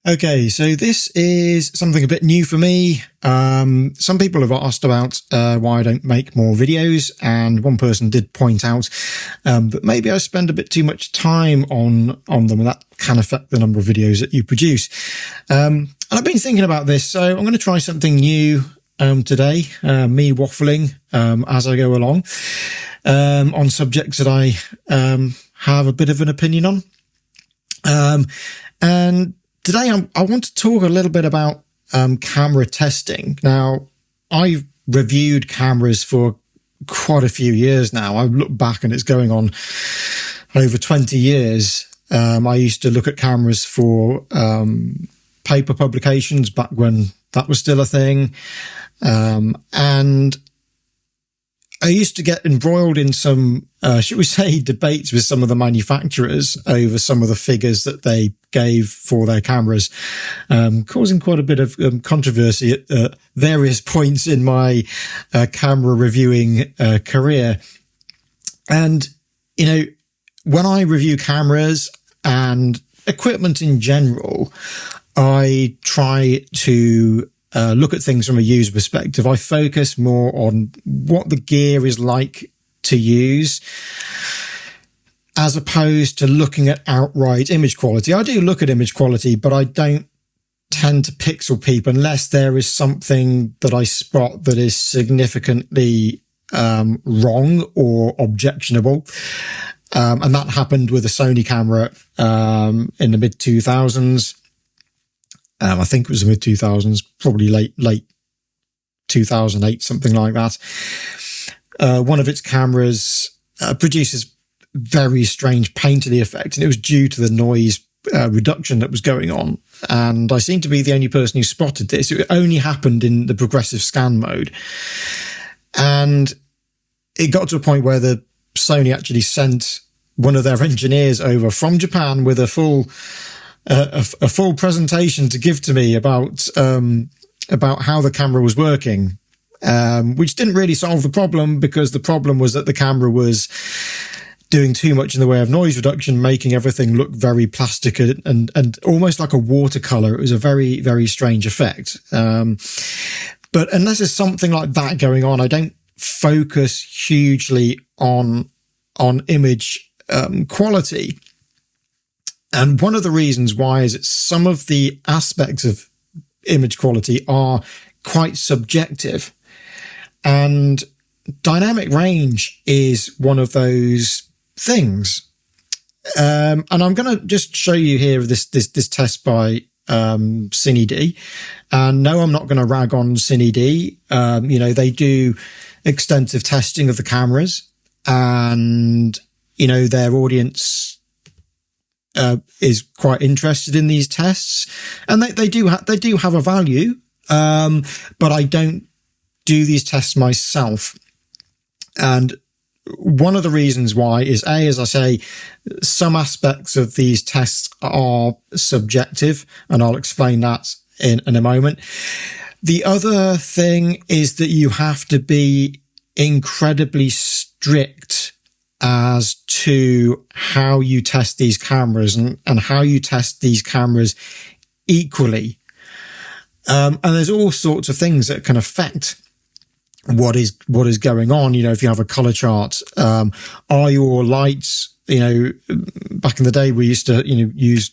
Okay, so this is something a bit new for me. Some people have asked about why I don't make more videos, and one person did point out that maybe I spend a bit too much time on them, and that can affect the number of videos that you produce. And I've been thinking about this, so I'm going to try something new today, me waffling as I go along on subjects that I have a bit of an opinion on. And today, I want to talk a little bit about camera testing. Now, I've reviewed cameras for quite a few years now. I've looked back and it's going on over 20 years. I used to look at cameras for paper publications back when that was still a thing. And I used to get embroiled in some, should we say, debates with some of the manufacturers over some of the figures that they gave for their cameras, causing quite a bit of controversy at various points in my camera reviewing career. And, you know, when I review cameras and equipment in general, I try to look at things from a user perspective. I focus more on what the gear is like to use, as opposed to looking at outright image quality. I do look at image quality, but I don't tend to pixel peep unless there is something that I spot that is significantly wrong or objectionable. And that happened with a Sony camera in the mid-2000s. I think it was the mid-2000s, probably late 2008, something like that. One of its cameras produces very strange painterly effect, and it was due to the noise reduction that was going on. And I seem to be the only person who spotted this. It only happened in the progressive scan mode. And it got to a point where the Sony actually sent one of their engineers over from Japan with a full presentation to give to me about how the camera was working, which didn't really solve the problem, because the problem was that the camera was doing too much in the way of noise reduction, making everything look very plastic and almost like a watercolor. It was a very, very strange effect. But unless there's something like that going on, I don't focus hugely on image quality. And one of the reasons why is that some of the aspects of image quality are quite subjective. And dynamic range is one of those things. And I'm going to just show you here this test by CineD. And no, I'm not going to rag on CineD. You know, they do extensive testing of the cameras, and, you know, their audience is quite interested in these tests, and they do have a value. But I don't do these tests myself. And one of the reasons why is, as I say, some aspects of these tests are subjective, and I'll explain that in a moment. The other thing is that you have to be incredibly strict as to how you test these cameras and how you test these cameras equally. And there's all sorts of things that can affect what is going on. You know, if you have a color chart, are your lights, you know, back in the day, we used to, you know, use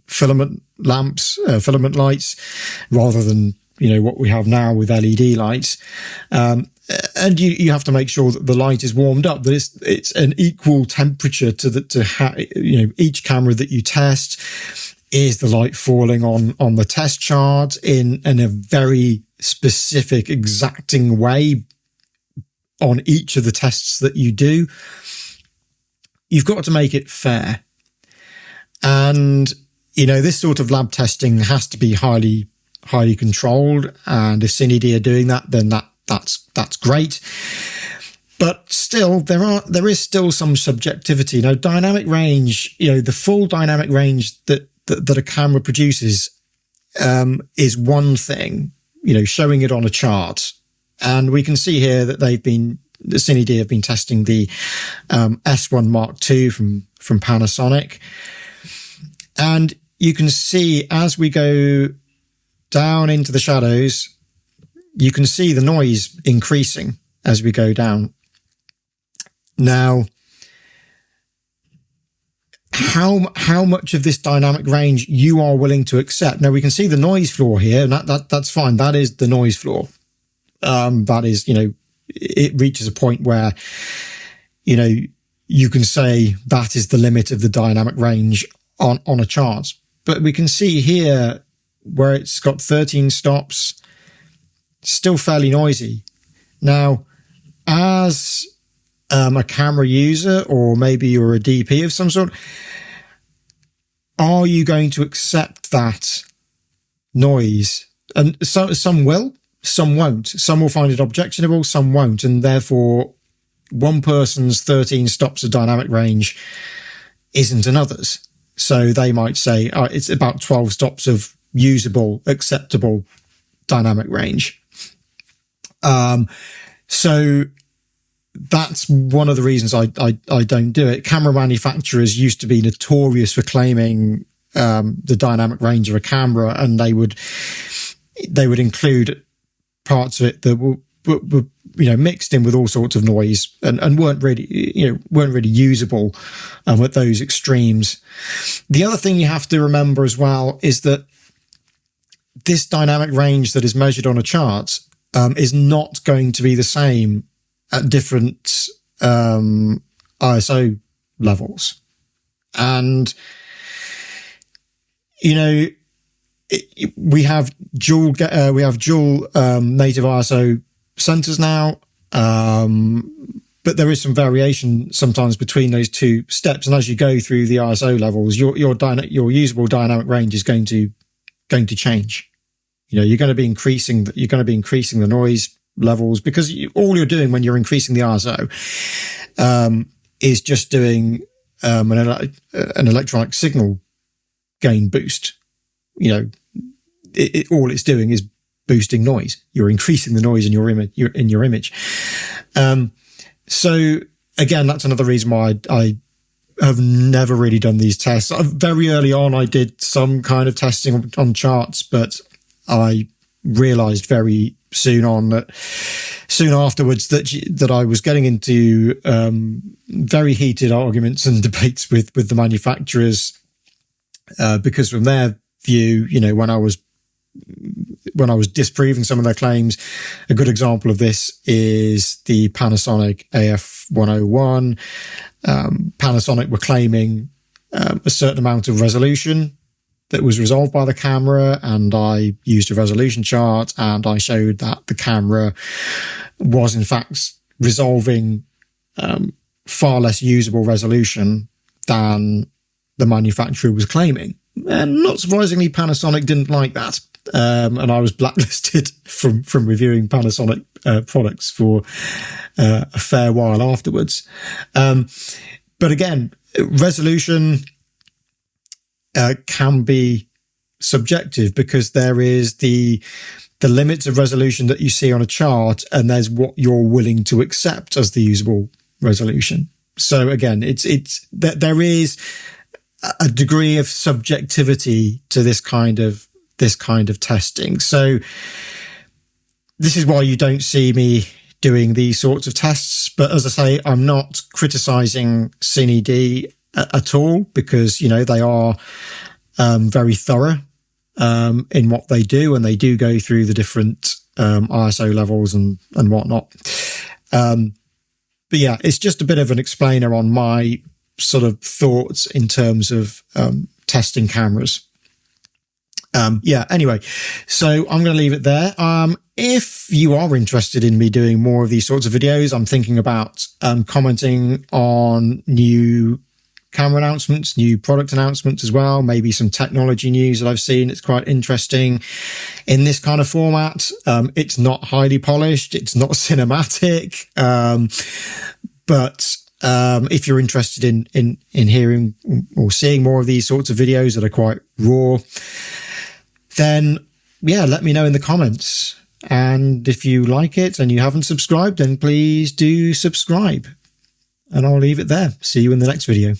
filament lamps, filament lights, rather than, you know, what we have now with LED lights. And you have to make sure that the light is warmed up, that it's an equal temperature you know, each camera that you test. Is the light falling on the test chart in a very specific, exacting way on each of the tests that you do? You've got to make it fair. And, you know, this sort of lab testing has to be highly controlled. And if CineD are doing that, then that's great. But still, there is still some subjectivity. You know, dynamic range, you know, the full dynamic range that a camera produces is one thing, you know, showing it on a chart. And we can see here that the CineD have been testing the S1 Mark II from Panasonic. And you can see as we go down into the shadows, you can see the noise increasing as we go down. Now, how much of this dynamic range you are willing to accept. Now we can see the noise floor here, and that's fine. That is the noise floor. That is, it reaches a point where, you can say that is the limit of the dynamic range on a chart. But we can see here where it's got 13 stops, still fairly noisy. Now, as a camera user, or maybe you're a DP of some sort, are you going to accept that noise? And so, some will, some won't. Some will find it objectionable, some won't. And therefore, one person's 13 stops of dynamic range isn't another's. So they might say, it's about 12 stops of usable, acceptable dynamic range. So that's one of the reasons I don't do it. Camera manufacturers used to be notorious for claiming the dynamic range of a camera, and they would include parts of it that were mixed in with all sorts of noise and weren't really usable at those extremes. The other thing you have to remember as well is that this dynamic range that is measured on a chart is not going to be the same at different ISO levels. And, we have dual native ISO sensors now, but there is some variation sometimes between those two steps. And as you go through the ISO levels, your usable dynamic range is going to change. You're going to be increasing the noise levels, because all you're doing when you're increasing the ISO is just doing an electronic signal gain boost. All it's doing is boosting noise. You're increasing the noise in your image. So again, that's another reason why I have never really done these tests. Very early on, I did some kind of testing on charts, but I realized very soon afterwards that I was getting into very heated arguments and debates with the manufacturers, because from their view, when I was disproving some of their claims, a good example of this is the Panasonic AF101. Panasonic were claiming a certain amount of resolution that was resolved by the camera, and I used a resolution chart and I showed that the camera was in fact resolving far less usable resolution than the manufacturer was claiming. And not surprisingly, Panasonic didn't like that. And I was blacklisted from reviewing Panasonic products for a fair while afterwards. But again, resolution can be subjective, because there is the limits of resolution that you see on a chart, and there's what you're willing to accept as the usable resolution. So again, there is a degree of subjectivity to this kind of testing. So this is why you don't see me doing these sorts of tests. But as I say, I'm not criticizing CineD at all, because, they are very thorough in what they do, and they do go through the different ISO levels and whatnot. But yeah, it's just a bit of an explainer on my sort of thoughts in terms of testing cameras. Anyway, so I'm going to leave it there. If you are interested in me doing more of these sorts of videos, I'm thinking about commenting on new camera announcements, new product announcements as well, maybe some technology news that I've seen. It's quite interesting in this kind of format. It's not highly polished. It's not cinematic. But if you're interested in hearing or seeing more of these sorts of videos that are quite raw, then let me know in the comments. And if you like it and you haven't subscribed, then please do subscribe. And I'll leave it there. See you in the next video.